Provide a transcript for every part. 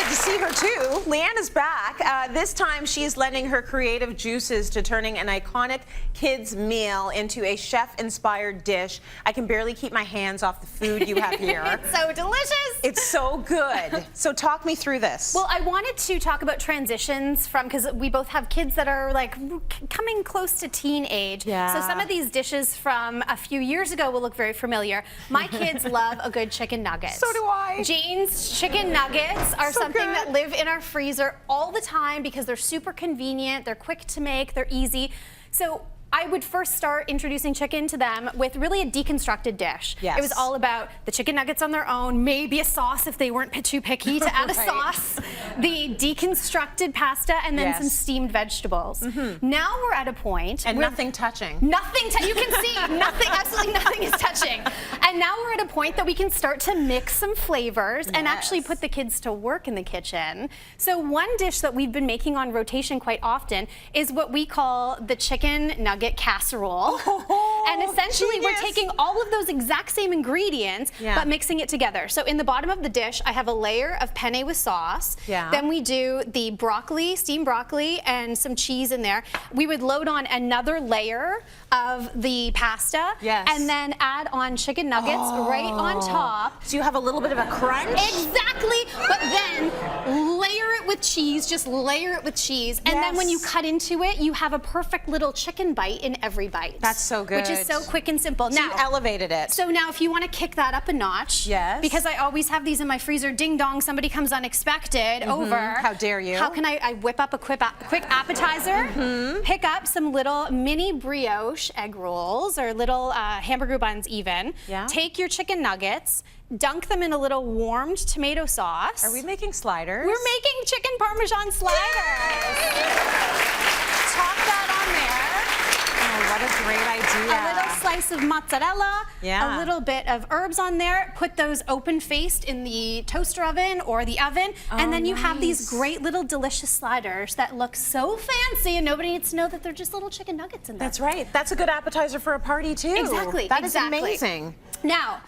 to see her too. Leigh-Ann is back. This time she's lending her creative juices to turning an iconic kids meal into a chef-inspired dish. I can barely keep my hands off the food you have here. It's so delicious. It's so good. So talk me through this. Well, I wanted to talk about transitions from, because we both have kids that are like coming close to teen age. Yeah. So some of these dishes from a few years ago will look very familiar. My kids love a good chicken nugget. So do I. Jane's chicken nuggets are So something good. that live in our freezer all the time because they're super convenient, they're quick to make, they're easy. So I would first start introducing chicken to them with really a deconstructed dish. Yes. It was all about the chicken nuggets on their own, maybe a sauce if they weren't too picky to add a Right. sauce, the deconstructed pasta, and then some steamed vegetables. Now we're at a point And where nothing touching. you can see nothing, absolutely nothing is touching. And now we're at a point that we can start to mix some flavors and actually put the kids to work in the kitchen. So one dish that we've been making on rotation quite often is what we call the chicken nugget casserole. And essentially we're taking all of those exact same ingredients but mixing it together. So in the bottom of the dish I have a layer of penne with sauce. Then we do the broccoli, steamed broccoli, and some cheese in there. We would load on another layer of the pasta and then add on chicken nuggets right on top. So you have a little bit of a crunch? Exactly, but then layer it with cheese, just layer it with cheese. And then when you cut into it, you have a perfect little chicken bite in every bite. That's so good. Which is so quick and simple. So now, you elevated it. So now if you want to kick that up a notch, because I always have these in my freezer, ding dong, somebody comes unexpected over. How dare you? How can I whip up a quick appetizer, pick up some little mini brioche egg rolls or little hamburger buns even, take your chicken nuggets, dunk them in a little warmed tomato sauce. Are we making sliders? We're making chicken Parmesan sliders. Top that on there. Oh, what a great idea. A little slice of mozzarella, a little bit of herbs on there. Put those open-faced in the toaster oven or the oven, and then you have these great little delicious sliders that look so fancy, and nobody needs to know that they're just little chicken nuggets in there. That's right. That's a good appetizer for a party too. Exactly. That is amazing. Now,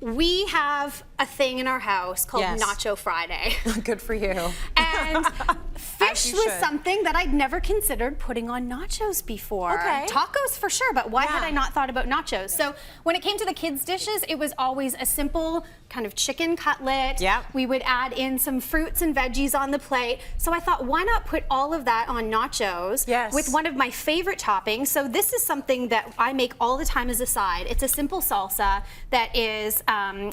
we have a thing in our house called Nacho Friday. Good for you. And fish was something that I'd never considered putting on nachos before. Tacos for sure, but why had I not thought about nachos? So when it came to the kids' dishes, it was always a simple kind of chicken cutlet. We would add in some fruits and veggies on the plate. So I thought, why not put all of that on nachos with one of my favorite toppings? So this is something that I make all the time as a side. It's a simple salsa that is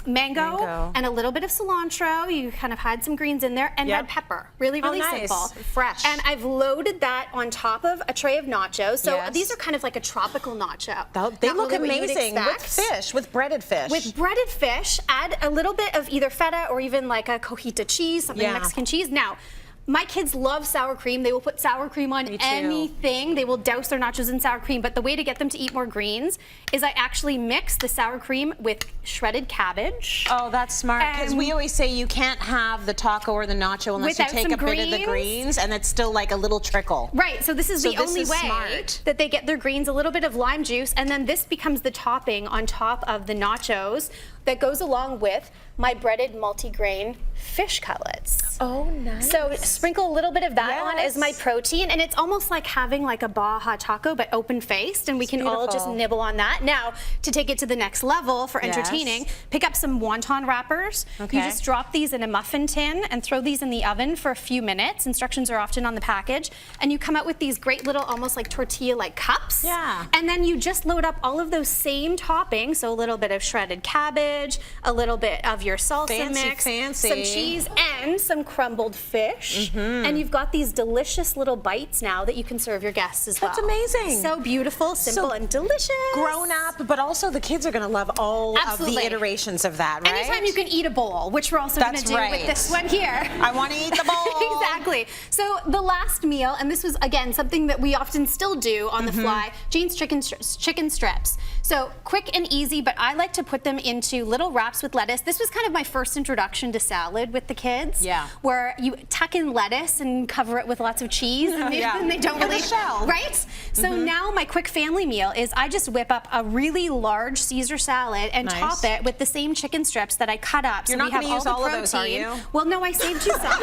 mango and a little bit of cilantro. You kind of hide some greens in there, and red pepper. Really, really simple. Fresh. And I've loaded that on top of a tray of nachos. So these are kind of like a tropical nacho. They look amazing with fish, with breaded fish. With breaded fish, add a little bit of either feta or even like a cojita cheese, something Mexican cheese. Now, my kids love sour cream. They will put sour cream on anything. They will douse their nachos in sour cream. But the way to get them to eat more greens is I actually mix the sour cream with shredded cabbage. Oh, that's smart. Because we always say you can't have the taco or the nacho unless you take a bit of the greens, and it's still like a little trickle. Right. So this is the only way that they get their greens, a little bit of lime juice, and then this becomes the topping on top of the nachos that goes along with my breaded multigrain fish cutlets. Oh, nice. So sprinkle a little bit of that on as my protein, and it's almost like having like a Baja taco but open-faced, and we can all just nibble on that. Now, to take it to the next level for entertaining, pick up some wonton wrappers. You just drop these in a muffin tin and throw these in the oven for a few minutes. Instructions are often on the package, and you come out with these great little almost like tortilla-like cups. And then you just load up all of those same toppings, so a little bit of shredded cabbage, a little bit of your salsa mix, some cheese, and some crumbled fish. And you've got these delicious little bites now that you can serve your guests as well. That's amazing. So beautiful, simple, and delicious. Grown up, but also the kids are going to love all of the iterations of that, right? Anytime you can eat a bowl, which we're also going to do with this one here. I want to eat the bowl. Exactly. So the last meal, and this was, again, something that we often still do on the fly, Jane's chicken strips. So quick and easy, but I like to put them into do little wraps with lettuce. This was kind of my first introduction to salad with the kids. Yeah. Where you tuck in lettuce and cover it with lots of cheese, and they don't In really the shell. right. So now my quick family meal is I just whip up a really large Caesar salad and top it with the same chicken strips that I cut up. You're so not we have going to use all the all of protein. those, are you? Well, no, I saved you some.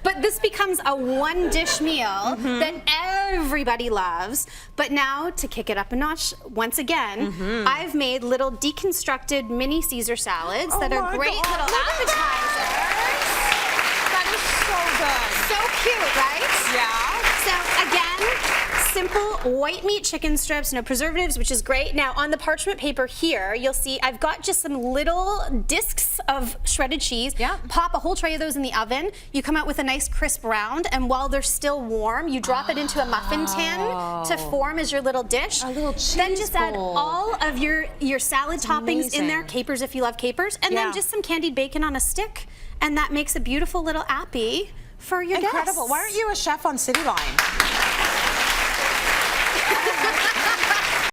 But this becomes a one-dish meal that everybody loves. But now, to kick it up a notch, once again, I've made little deconstructed mini Caesar salads that are great little appetizers. That is so good. So cute, right? Yeah. So again, simple white meat chicken strips, no preservatives, which is great. Now on the parchment paper here, you'll see I've got just some little discs of shredded cheese. Yeah. Pop a whole tray of those in the oven. You come out with a nice crisp round, and while they're still warm, you drop it into a muffin tin to form as your little dish. A little cheese Then just add bowl. all of your salad toppings in there, amazing. capers if you love capers, and then just some candied bacon on a stick, and that makes a beautiful little appy for your guests. Incredible. Why aren't you a chef on Cityline?